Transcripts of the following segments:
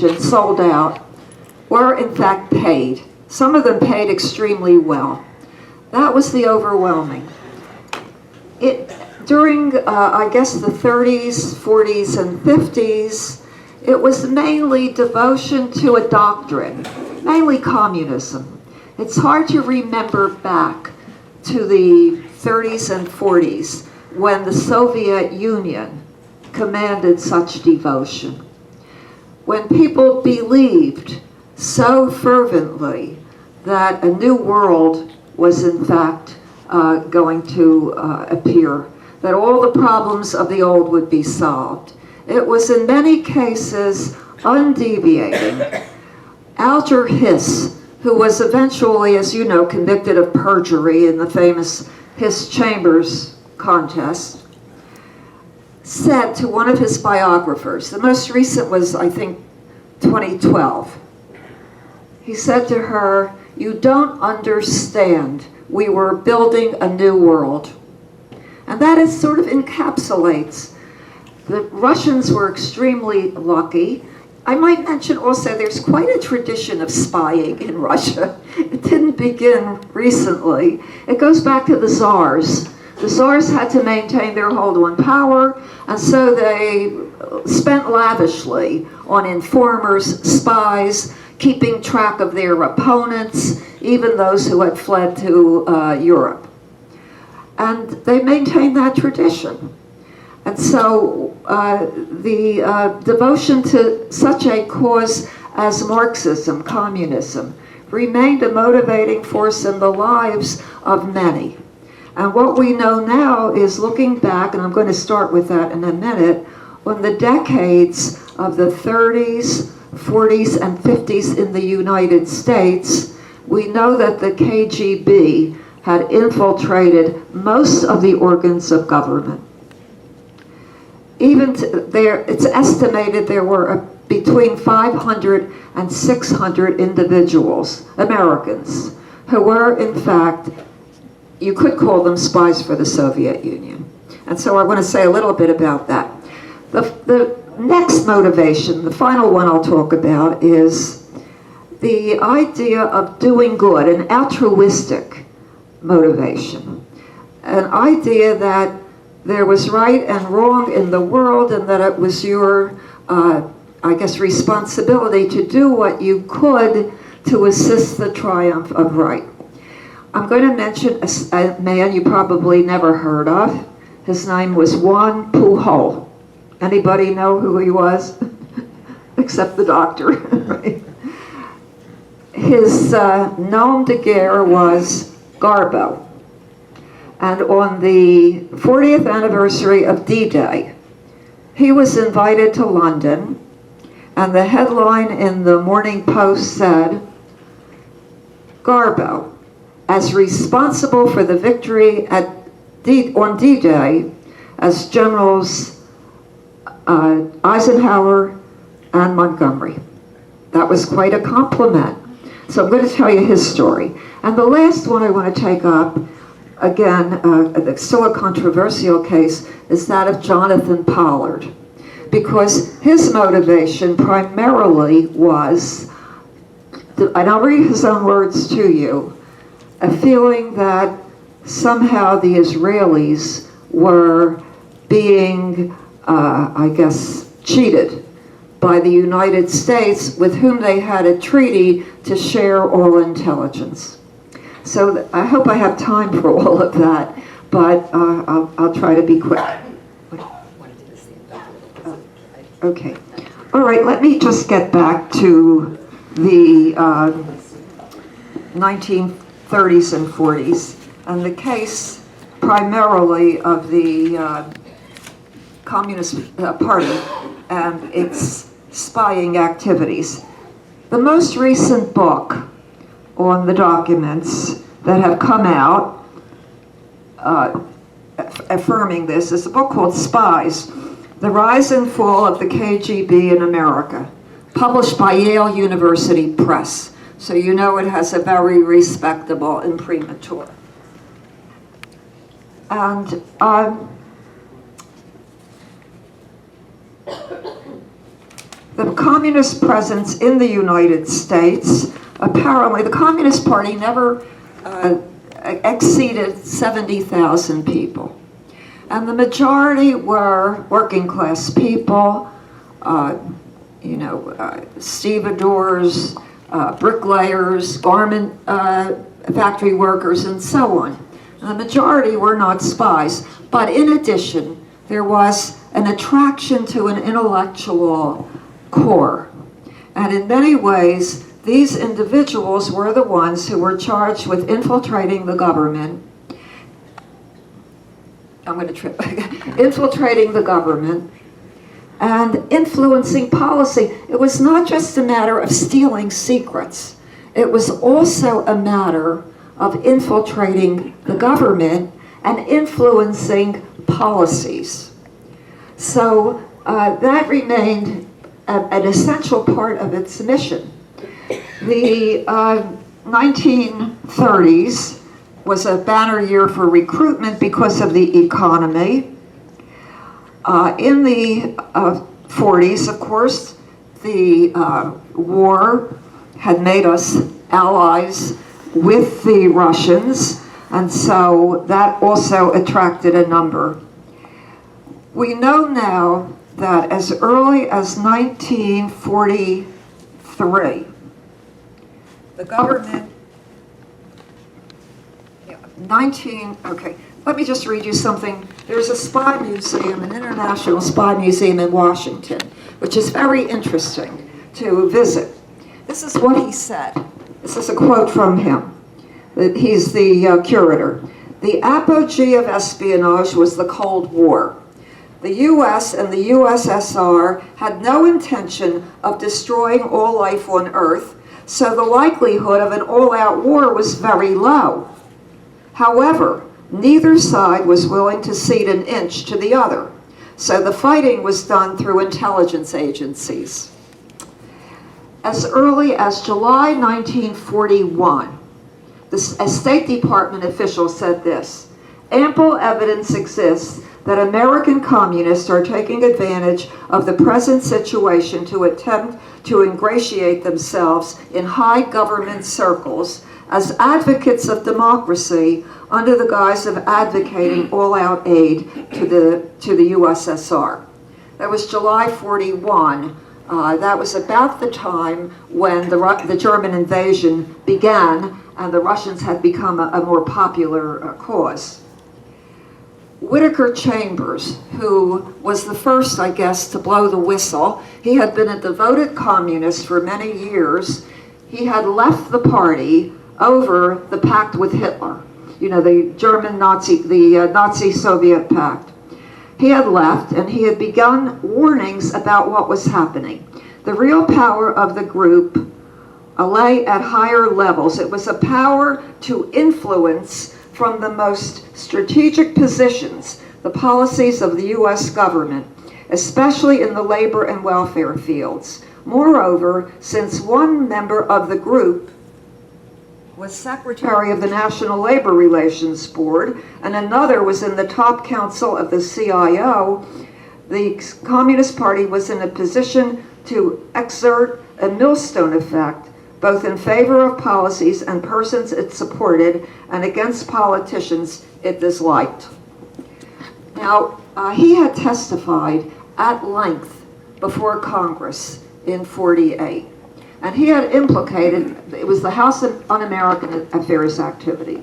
agents sold out were in fact paid. Some of them paid extremely well. That was the overwhelming. During, I guess, the 30s, 40s, and 50s, it was mainly devotion to a doctrine, mainly communism. It's hard to remember back to the 30s and 40s when the Soviet Union commanded such devotion. When people believed so fervently that a new world was in fact going to appear, that all the problems of the old would be solved. It was in many cases undeviating. Alger Hiss, who was eventually, as you know, convicted of perjury in the famous Hiss Chambers contest, said to one of his biographers, the most recent was, I think, 2012. He said to her, "You don't understand. We were building a new world." And that is sort of encapsulates. The Russians were extremely lucky. I might mention also there's quite a tradition of spying in Russia. It didn't begin recently. It goes back to the Tsars. The Tsars had to maintain their hold on power, and so they spent lavishly on informers, spies, keeping track of their opponents, even those who had fled to Europe. And they maintained that tradition. And so the devotion to such a cause as Marxism, communism, remained a motivating force in the lives of many. And what we know now is looking back, and I'm going to start with that in a minute, on the decades of the 30s, 40s, and 50s in the United States, we know that the KGB had infiltrated most of the organs of government. Even it's estimated there were between 500 and 600 individuals, Americans, who were in fact, you could call them spies for the Soviet Union. And so I want to say a little bit about that. The next motivation, the final one I'll talk about, is the idea of doing good, an altruistic motivation. An idea that there was right and wrong in the world, and that it was your, I guess, responsibility to do what you could to assist the triumph of right. I'm going to mention a man you probably never heard of. His name was Juan Pujol. Anybody know who he was? Except the doctor, right? His nom de guerre was Garbo. And on the 40th anniversary of D-Day, he was invited to London, and the headline in the Morning Post said, "Garbo, as responsible for the victory on D-Day as Generals Eisenhower and Montgomery." That was quite a compliment. So I'm going to tell you his story. And the last one I want to take up, again, still a controversial case, is that of Jonathan Pollard. Because his motivation primarily was, and I'll read his own words to you, a feeling that somehow the Israelis were being, I guess, cheated by the United States, with whom they had a treaty to share all intelligence. So I hope I have time for all of that, but I'll try to be quick. Okay. All right, let me just get back to the 1930s and 40s, and the case primarily of the Communist Party and its spying activities. The most recent book on the documents that have come out affirming this is a book called Spies, The Rise and Fall of the KGB in America, published by Yale University Press. So you know it has a very respectable imprimatur. And the communist presence in the United States, apparently the Communist Party never exceeded 70,000 people. And the majority were working class people, stevedores, bricklayers, garment factory workers, and so on. And the majority were not spies. But in addition, there was an attraction to an intellectual core. And in many ways, these individuals were the ones who were charged with infiltrating the government. Infiltrating the government and influencing policy. It was not just a matter of stealing secrets. It was also a matter of infiltrating the government and influencing policies. So that remained an essential part of its mission. The 1930s was a banner year for recruitment because of the economy. In the 40s, of course, the war had made us allies with the Russians, and so that also attracted a number. We know now that as early as 1943, the government, let me just read you something. There's a spy museum, an international spy museum in Washington, which is very interesting to visit. This is what he said. This is a quote from him. He's the curator. The apogee of espionage was the Cold War. The U.S. and the USSR had no intention of destroying all life on Earth, so the likelihood of an all-out war was very low. However, neither side was willing to cede an inch to the other, so the fighting was done through intelligence agencies. As early as July 1941, a State Department official said this: "Ample evidence exists that American communists are taking advantage of the present situation to attempt to ingratiate themselves in high government circles as advocates of democracy under the guise of advocating all-out aid to the USSR." That was July 41. That was about the time when the German invasion began and the Russians had become a more popular cause. Whittaker Chambers, who was the first, I guess, to blow the whistle, he had been a devoted communist for many years. He had left the party over the pact with Hitler, the Nazi-Soviet pact. He had left, and he had begun warnings about what was happening. The real power of the group lay at higher levels. It was a power to influence from the most strategic positions the policies of the U.S. government, especially in the labor and welfare fields. Moreover, since one member of the group was secretary of the National Labor Relations Board, and another was in the top council of the CIO, the Communist Party was in a position to exert a millstone effect, both in favor of policies and persons it supported, and against politicians it disliked. Now, he had testified at length before Congress in '48. And he had implicated, it was the House Un-American Affairs activity,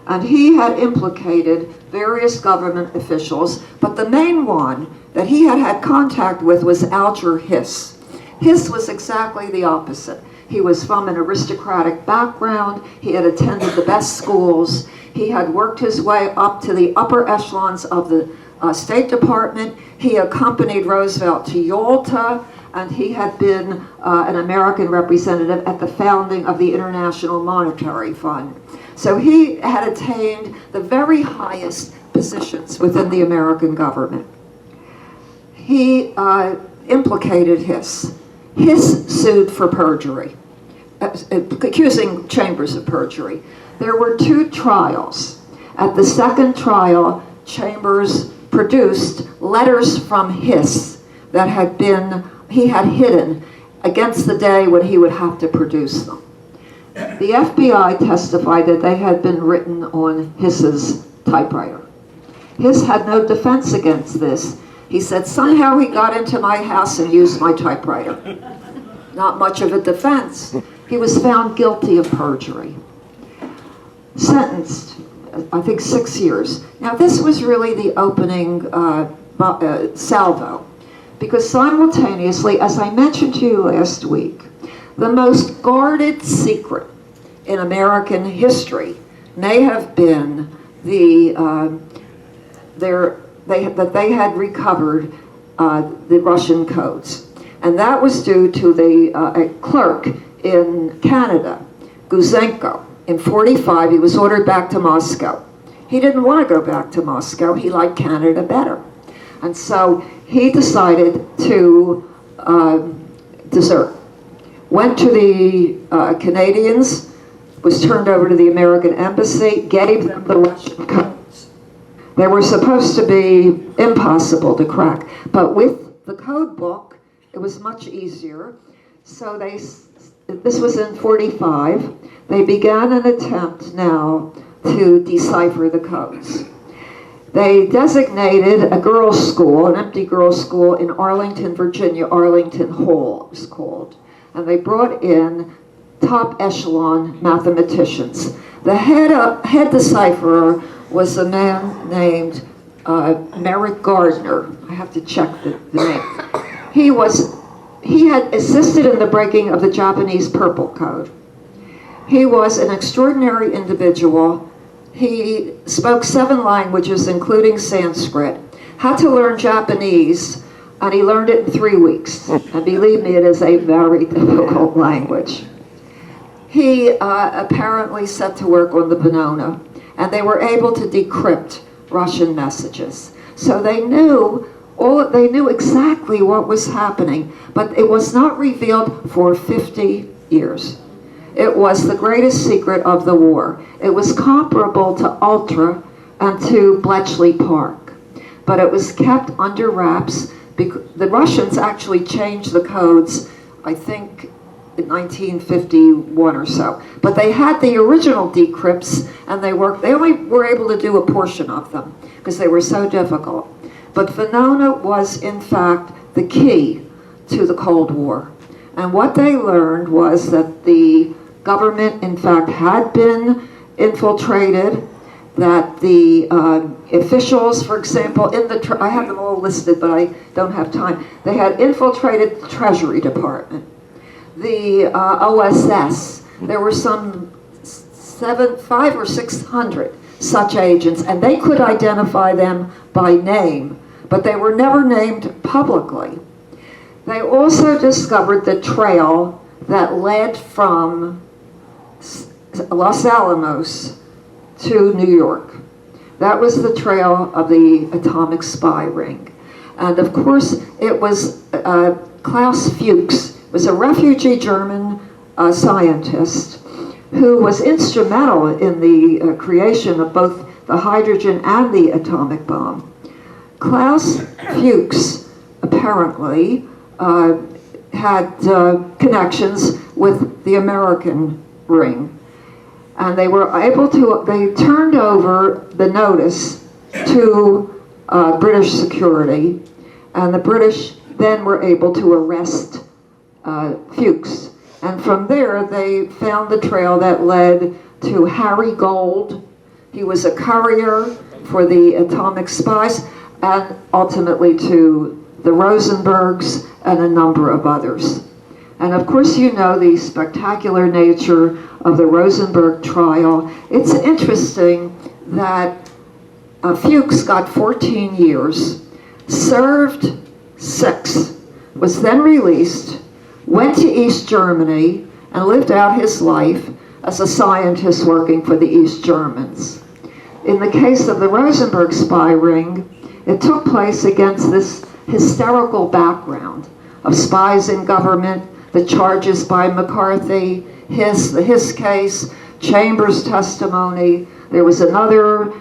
and he had implicated various government officials, but the main one that he had had contact with was Alger Hiss. Hiss was exactly the opposite. He was from an aristocratic background, he had attended the best schools, he had worked his way up to the upper echelons of the State Department, he accompanied Roosevelt to Yalta, and he had been an American representative at the founding of the International Monetary Fund. So he had attained the very highest positions within the American government. He implicated Hiss. Hiss sued for perjury, accusing Chambers of perjury. There were 2 trials. At the second trial, Chambers produced letters from Hiss that had been he had hidden against the day when he would have to produce them. The FBI testified that they had been written on Hiss's typewriter. Hiss had no defense against this. He said, somehow he got into my house and used my typewriter. Not much of a defense. He was found guilty of perjury. Sentenced, I think 6 years. Now this was really the opening salvo, because simultaneously, as I mentioned to you last week, the most guarded secret in American history may have been that they had recovered the Russian codes. And that was due to a clerk in Canada, Guzenko. In 1945, he was ordered back to Moscow. He didn't want to go back to Moscow. He liked Canada better. And so he decided to desert. Went to the Canadians, was turned over to the American embassy, gave them the Russian codes. They were supposed to be impossible to crack, but with the code book, it was much easier. So this was in 1945. They began an attempt now to decipher the codes. They designated a girls' school, an empty girls' school in Arlington, Virginia, Arlington Hall it was called. And they brought in top echelon mathematicians. The head decipherer was a man named Merrick Gardner. I have to check the name. He had assisted in the breaking of the Japanese Purple Code. He was an extraordinary individual. He spoke 7 languages, including Sanskrit, had to learn Japanese, and he learned it in 3 weeks. And believe me, it is a very difficult language. He apparently set to work on the Venona, and they were able to decrypt Russian messages. So they knew exactly what was happening, but it was not revealed for 50 years. It was the greatest secret of the war. It was comparable to Ultra and to Bletchley Park, but it was kept under wraps. The Russians actually changed the codes, I think, in 1951 or so. But they had the original decrypts, and they only were able to do a portion of them because they were so difficult. But Venona was, in fact, the key to the Cold War. And what they learned was that the government, in fact, had been infiltrated, that the officials, for example, I have them all listed, but I don't have time. They had infiltrated the Treasury Department, the OSS. There were some 500 or 600 such agents, and they could identify them by name, but they were never named publicly. They also discovered the trail that led from Los Alamos to New York. That was the trail of the atomic spy ring. And of course, it was Klaus Fuchs, was a refugee German scientist who was instrumental in the creation of both the hydrogen and the atomic bomb. Klaus Fuchs apparently had connections with the American ring. And they turned over the notice to British security, and the British then were able to arrest Fuchs. And from there, they found the trail that led to Harry Gold. He was a courier for the atomic spies, and ultimately to the Rosenbergs and a number of others. And of course, you know the spectacular nature of the Rosenberg trial. It's interesting that Fuchs got 14 years, served 6, was then released, went to East Germany, and lived out his life as a scientist working for the East Germans. In the case of the Rosenberg spy ring, it took place against this hysterical background of spies in government, the charges by McCarthy, the Hiss case, Chambers' testimony. There was another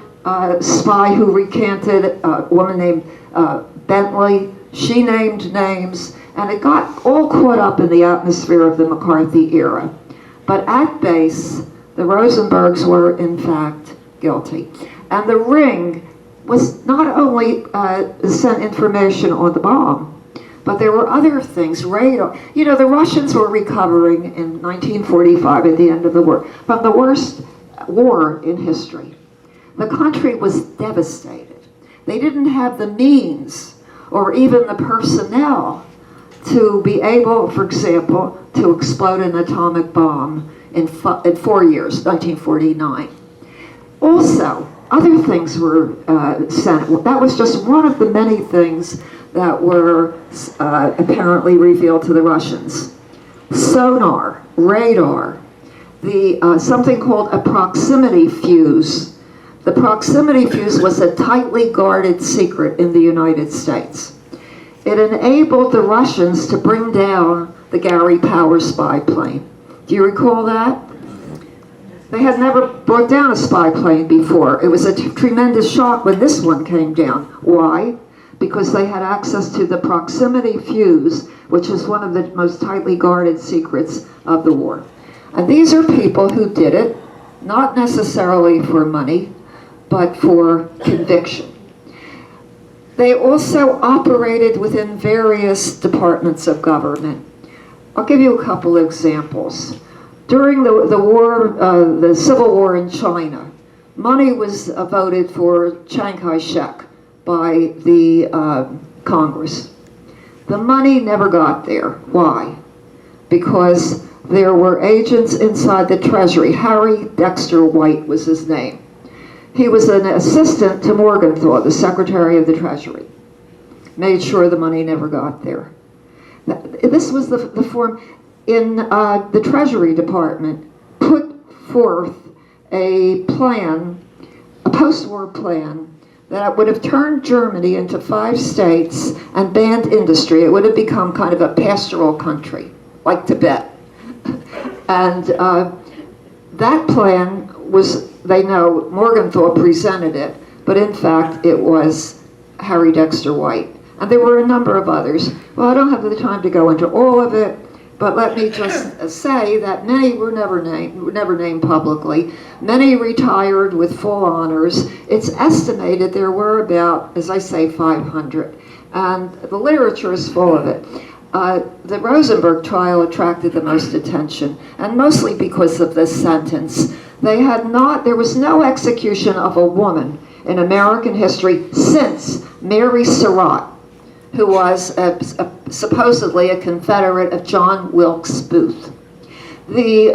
spy who recanted, a woman named Bentley. She named names, And it got all caught up in the atmosphere of the McCarthy era. But at base, the Rosenbergs were, in fact, guilty. And the ring was not only sent information on the bomb, but there were other things, radar. You know, the Russians were recovering in 1945 at the end of the war from the worst war in history. The country was devastated. They didn't have the means or even the personnel to be able, for example, to explode an atomic bomb in 4 years, 1949. Also, other things were sent. That was just one of the many things that were apparently revealed to the Russians. Sonar, radar, something called a proximity fuse. The proximity fuse was a tightly guarded secret in the United States. It enabled the Russians to bring down the Gary Powers spy plane. Do you recall that? They had never brought down a spy plane before. It was a tremendous shock when this one came down. Why? Because they had access to the proximity fuse, which is one of the most tightly guarded secrets of the war. And these are people who did it, not necessarily for money, but for conviction. They also operated within various departments of government. I'll give you a couple examples. During the war, the Civil War in China, money was voted for Chiang Kai-shek by the Congress. The money never got there. Why? Because there were agents inside the Treasury. Harry Dexter White was his name. He was an assistant to Morgenthau, the Secretary of the Treasury. Made sure the money never got there. This was the form in the Treasury Department put forth a plan, a post-war plan, that would have turned Germany into 5 states and banned industry. It would have become kind of a pastoral country, like Tibet. And that plan was, they know, Morgenthau presented it, but in fact it was Harry Dexter White. And there were a number of others. Well, I don't have the time to go into all of it, but let me just say that many were never named publicly. Many retired with full honors. It's estimated there were about, as I say, 500. And the literature is full of it. The Rosenberg trial attracted the most attention, and mostly because of this sentence. There was no execution of a woman in American history since Mary Surratt, who was supposedly a Confederate of John Wilkes Booth. The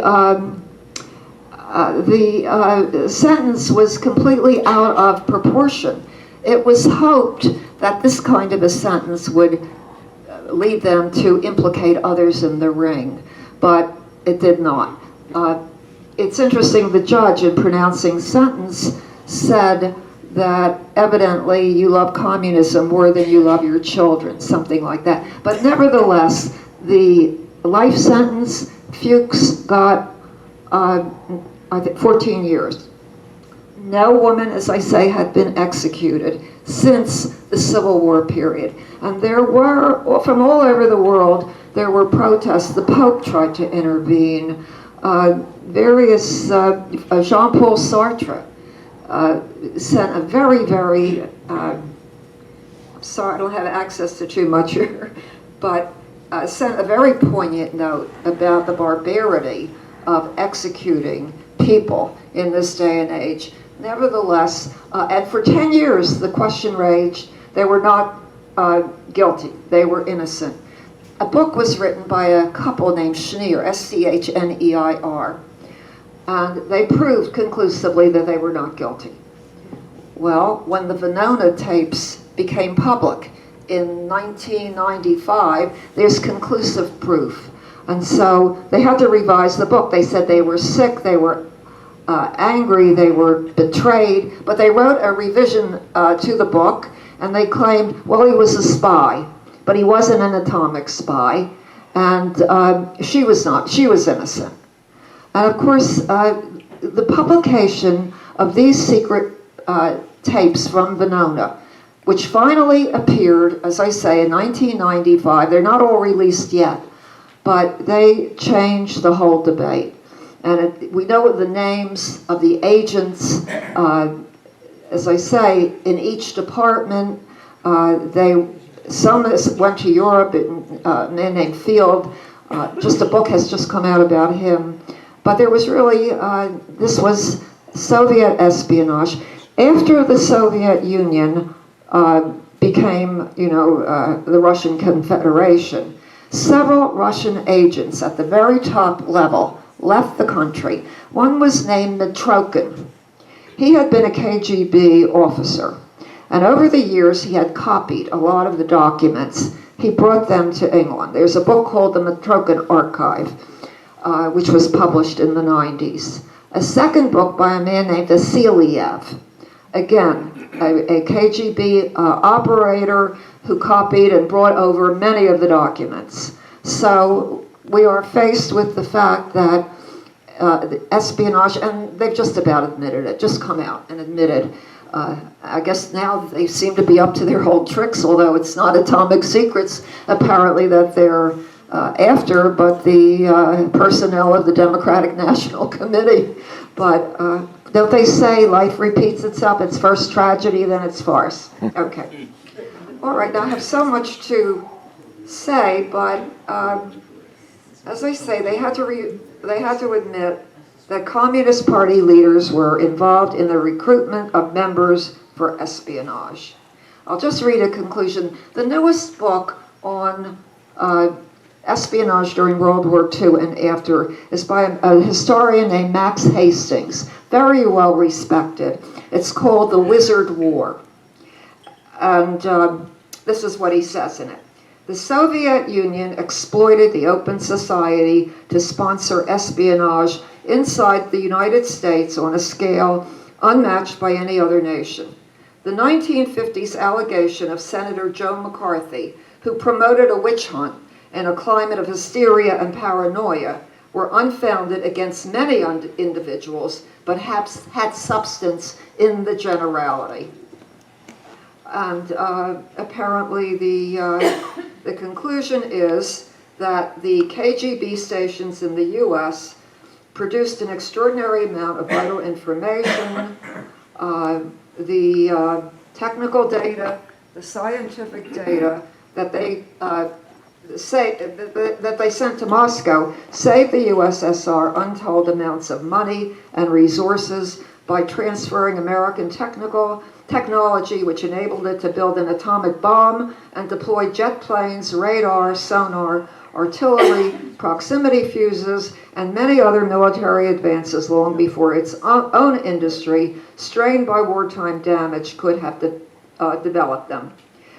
sentence was completely out of proportion. It was hoped that this kind of a sentence would lead them to implicate others in the ring, but it did not. It's interesting, the judge, in pronouncing sentence, said that evidently you love communism more than you love your children, something like that. But nevertheless, the life sentence, Fuchs got, I think, 14 years. No woman, as I say, had been executed since the Civil War period. And there were, from all over the world, there were protests. The Pope tried to intervene. Jean-Paul Sartre sent a very, I'm sorry, I don't have access to too much here, but sent a very poignant note about the barbarity of executing people in this day and age. Nevertheless, and for 10 years the question raged, they were not guilty, they were innocent. A book was written by a couple named Schneer, S-C-H-N-E-I-R, and they proved conclusively that they were not guilty. Well, when the Venona tapes became public in 1995, there's conclusive proof. And so they had to revise the book. They said they were sick, they were angry, they were betrayed, but they wrote a revision to the book, and they claimed, well, he was a spy, but he wasn't an atomic spy, and she was not. She was innocent. And of course, the publication of these secret tapes from Venona which finally appeared, as I say, in 1995. They're not all released yet, but they changed the whole debate. And we know the names of the agents, as I say, in each department. Some went to Europe, a man named Field. Just a book has just come out about him. But there was really, this was Soviet espionage. After the Soviet Union became, the Russian Confederation, several Russian agents at the very top level left the country. One was named Mitrokhin. He had been a KGB officer, and over the years he had copied a lot of the documents. He brought them to England. There's a book called the Mitrokhin Archive, which was published in the 90s. A second book by a man named Vasiliev, again, a KGB operator who copied and brought over many of the documents. So we are faced with the fact that the espionage, and they've just about admitted it, just come out and admitted. I guess now they seem to be up to their old tricks, although it's not atomic secrets apparently that they're after, but the personnel of the Democratic National Committee. But don't they say life repeats itself? It's first tragedy, then it's farce. Okay. All right, now I have so much to say, but as I say, they had to admit that Communist Party leaders were involved in the recruitment of members for espionage. I'll just read a conclusion. The newest book on espionage during World War II and after is by a historian named Max Hastings, very well respected. It's called The Wizard War. And this is what he says in it. The Soviet Union exploited the open society to sponsor espionage inside the United States on a scale unmatched by any other nation. The 1950s allegation of Senator Joe McCarthy, who promoted a witch hunt and a climate of hysteria and paranoia, were unfounded against many individuals, but had substance in the generality. And apparently the conclusion is that the KGB stations in the U.S. produced an extraordinary amount of vital information. The technical data, the scientific data that they sent to Moscow saved the USSR untold amounts of money and resources by transferring American technology, which enabled it to build an atomic bomb and deploy jet planes, radar, sonar, artillery, proximity fuses, and many other military advances long before its own industry, strained by wartime damage, could have developed them.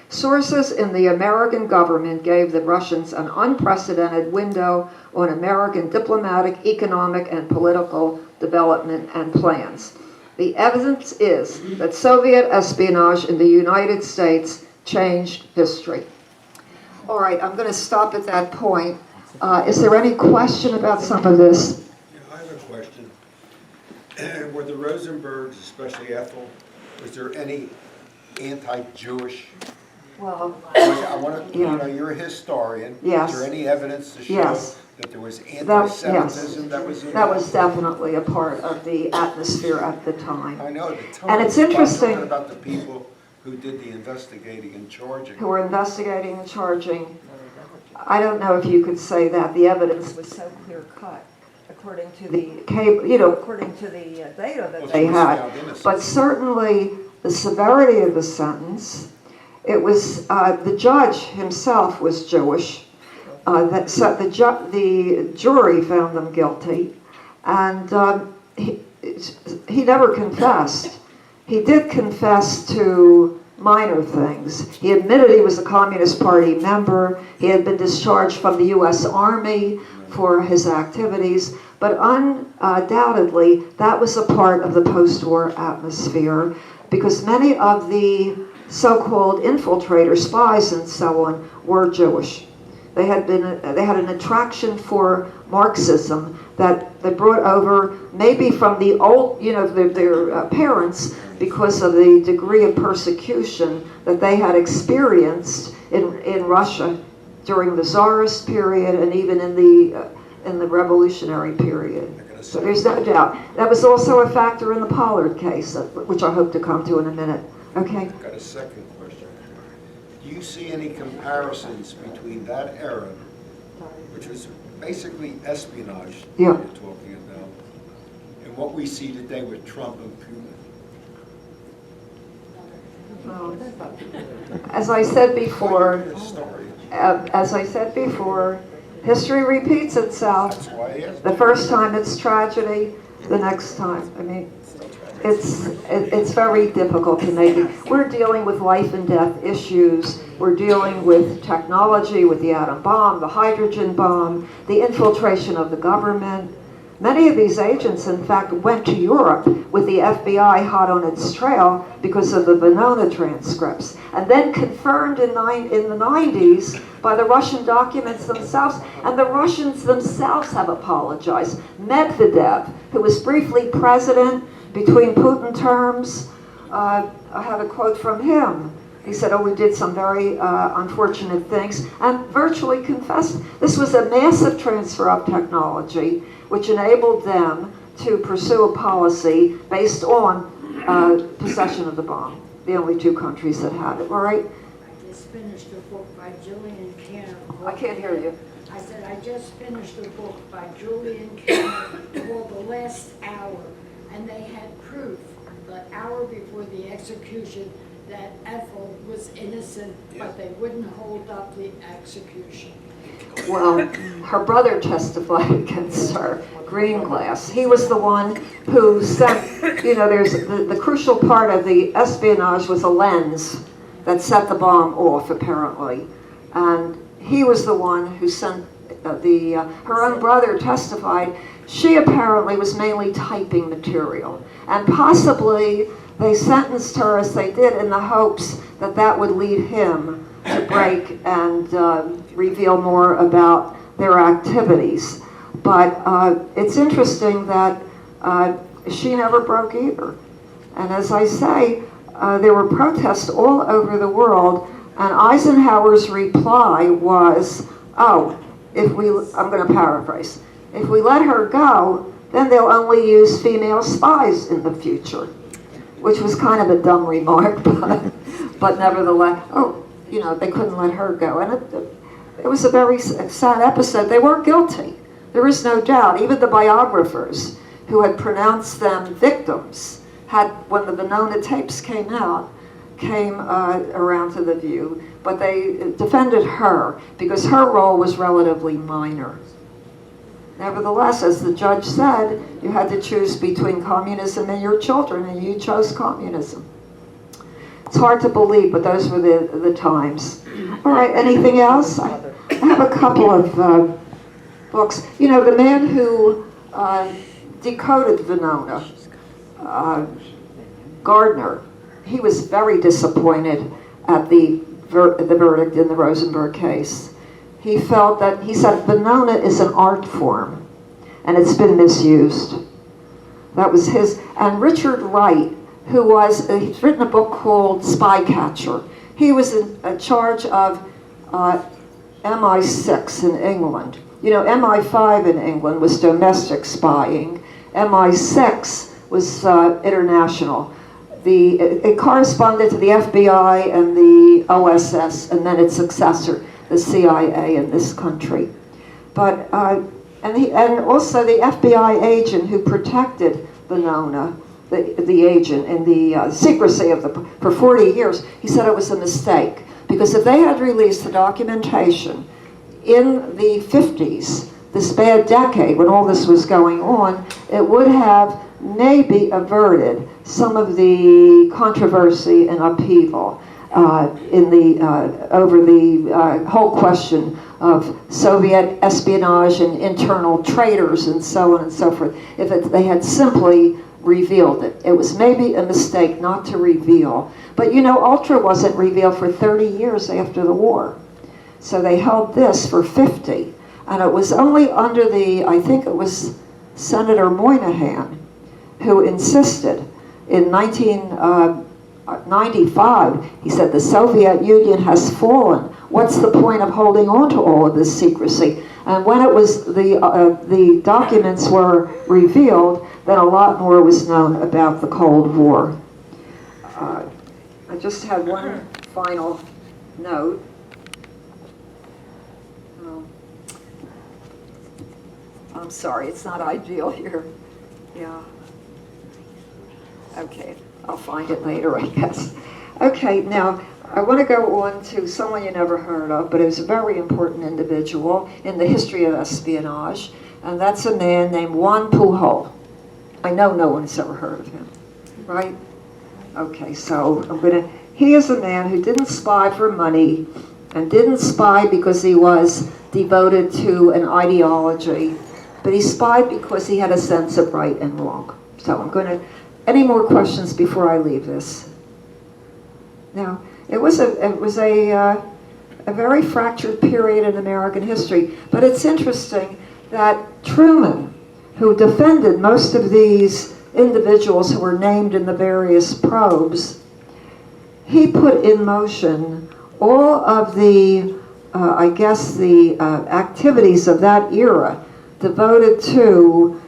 Sources in the American government gave the Russians an unprecedented window on American diplomatic, economic, and political development and plans. The evidence is that Soviet espionage in the United States changed history. All right, I'm going to stop at that point. Is there any question about some of this? Yeah, I have a question. Were the Rosenbergs, especially Ethel, was there any anti-Jewish? Well, I want to, you're a historian. Yes. Is there any evidence to show Yes. that there was anti-Semitism that was involved? That was definitely a part of the atmosphere at the time. I know at the time. And it's interesting. I'm talking about the people who did the investigating and charging. Who were investigating and charging. I don't know if you could say that the evidence was so clear cut, according to the according to the data that they had. But certainly the severity of the sentence. It was the judge himself was Jewish. The jury found them guilty, and he never confessed. He did confess to minor things. He admitted he was a Communist Party member. He had been discharged from the U.S. Army for his activities, but undoubtedly that was a part of the post-war atmosphere, because many of the so-called infiltrators, spies, and so on, were Jewish. They had an attraction for Marxism that they brought over maybe from the old, their parents, because of the degree of persecution that they had experienced in Russia during the Tsarist period and even in the revolutionary period. So there's no doubt. That was also a factor in the Pollard case, which I hope to come to in a minute. Okay? I've got a second question. Do you see any comparisons between that era, which was basically espionage that you're talking about, and what we see today with Trump and Putin? As I said before, history repeats itself. That's why I asked. The first time it's tragedy, the next time. I mean, it's very difficult to make it. We're dealing with life and death issues. We're dealing with technology, with the atom bomb, the hydrogen bomb, the infiltration of the government. Many of these agents, in fact, went to Europe with the FBI hot on its trail because of the Venona transcripts, and then confirmed in the 90s by the Russian documents themselves, and the Russians themselves have apologized. Medvedev, who was briefly president between Putin terms, I have a quote from him. He said, we did some very unfortunate things, and virtually confessed this was a massive transfer of technology which enabled them to pursue a policy based on possession of the bomb. The only two countries that had it, all right? I just finished a book by Julian Cannon. I can't hear you. I said, I just finished a book by Julian Cannon called The Last Hour, and they had proof the hour before the execution that Ethel was innocent, but they wouldn't hold up the execution. Well, her brother testified against her, Greenglass. He was the one who sent, there's the crucial part of the espionage was a lens that set the bomb off, apparently. And he was the one who sent her own brother testified. She apparently was mainly typing material. And possibly they sentenced her as they did in the hopes that that would lead him to break and reveal more about their activities. But it's interesting that she never broke either. And as I say, there were protests all over the world, and Eisenhower's reply was, I'm going to paraphrase, if we let her go, then they'll only use female spies in the future, which was kind of a dumb remark, but nevertheless, they couldn't let her go. And it was a very sad episode. They weren't guilty. There is no doubt. Even the biographers who had pronounced them victims when the Venona tapes came around to the view, but they defended her because her role was relatively minor. Nevertheless, as the judge said, you had to choose between communism and your children, and you chose communism. It's hard to believe, but those were the times. All right, anything else? I have a couple of books. The man who decoded Venona, Gardner, he was very disappointed at the verdict in the Rosenberg case. He said Venona is an art form, and it's been misused. That was his. And Richard Wright, he's written a book called Spy Catcher. He was in charge of MI6 in England. MI5 in England was domestic spying. MI6 was international. It corresponded to the FBI and the OSS, and then its successor, the CIA in this country. But and also the FBI agent who protected Venona, the agent in the secrecy for 40 years, he said it was a mistake, because if they had released the documentation in the 50s, this bad decade when all this was going on, it would have maybe averted some of the controversy and upheaval over the whole question of Soviet espionage and internal traitors and so on and so forth, if they had simply revealed it. It was maybe a mistake not to reveal. But Ultra wasn't revealed for 30 years after the war. So they held this for 50. And it was only under I think it was Senator Moynihan, who insisted in 1995, he said, the Soviet Union has fallen. What's the point of holding on to all of this secrecy? And when it was the documents were revealed, then a lot more was known about the Cold War. I just had one final note. I'm sorry, it's not ideal here. Yeah. Okay, I'll find it later, I guess. Okay, now I want to go on to someone you never heard of, but he was a very important individual in the history of espionage, and that's a man named Juan Pujol. I know no one's ever heard of him, right? Okay, so he is a man who didn't spy for money and didn't spy because he was devoted to an ideology, but he spied because he had a sense of right and wrong. So any more questions before I leave this? Now, it was a very fractured period in American history, but it's interesting that Truman, who defended most of these individuals who were named in the various probes, he put in motion all of the, activities of that era devoted to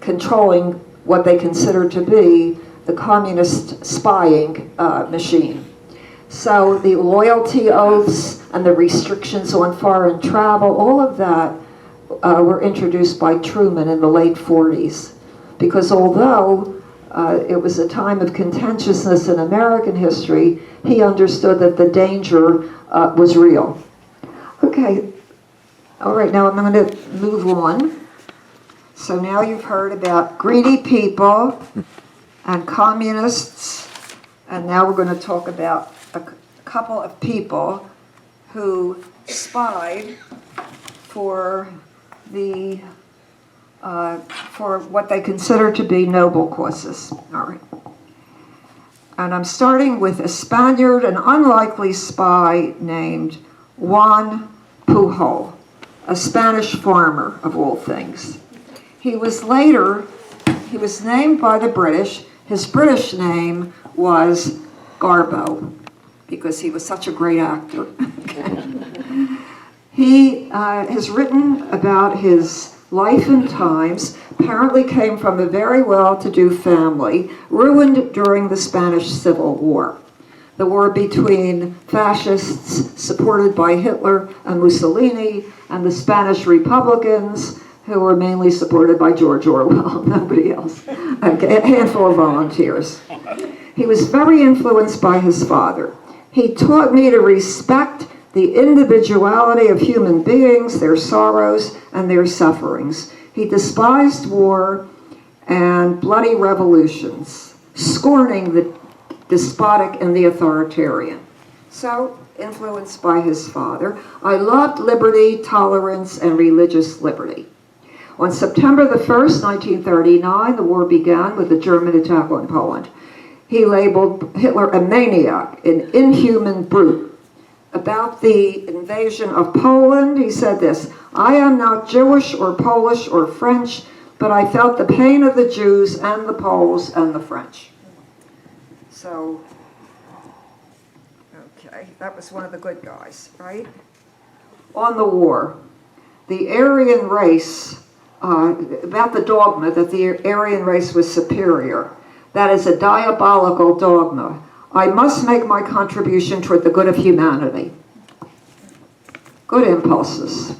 controlling what they considered to be the communist spying machine. So the loyalty oaths and the restrictions on foreign travel, all of that were introduced by Truman in the late 40s. Because although it was a time of contentiousness in American history, he understood that the danger was real. Okay, all right, now I'm going to move on. So now you've heard about greedy people and communists, and now we're going to talk about a couple of people who spied for what they consider to be noble causes. All right. And I'm starting with a Spaniard, an unlikely spy named Juan Pujol, a Spanish farmer of all things. He was named by the British. His British name was Garbo, because he was such a great actor. He has written about his life and times, apparently came from a very well-to-do family, ruined during the Spanish Civil War. The war between fascists supported by Hitler and Mussolini and the Spanish Republicans, who were mainly supported by George Orwell, nobody else. Okay, a handful of volunteers. He was very influenced by his father. He taught me to respect the individuality of human beings, their sorrows, and their sufferings. He despised war and bloody revolutions, scorning the despotic and the authoritarian. So, influenced by his father, I loved liberty, tolerance, and religious liberty. On September the 1st, 1939, the war began with the German attack on Poland. He labeled Hitler a maniac, an inhuman brute. About the invasion of Poland, he said this, "I am not Jewish or Polish or French, but I felt the pain of the Jews and the Poles and the French." So, okay, that was one of the good guys, right? On the war, the Aryan race, about the dogma that the Aryan race was superior. That is a diabolical dogma. I must make my contribution toward the good of humanity. Good impulses.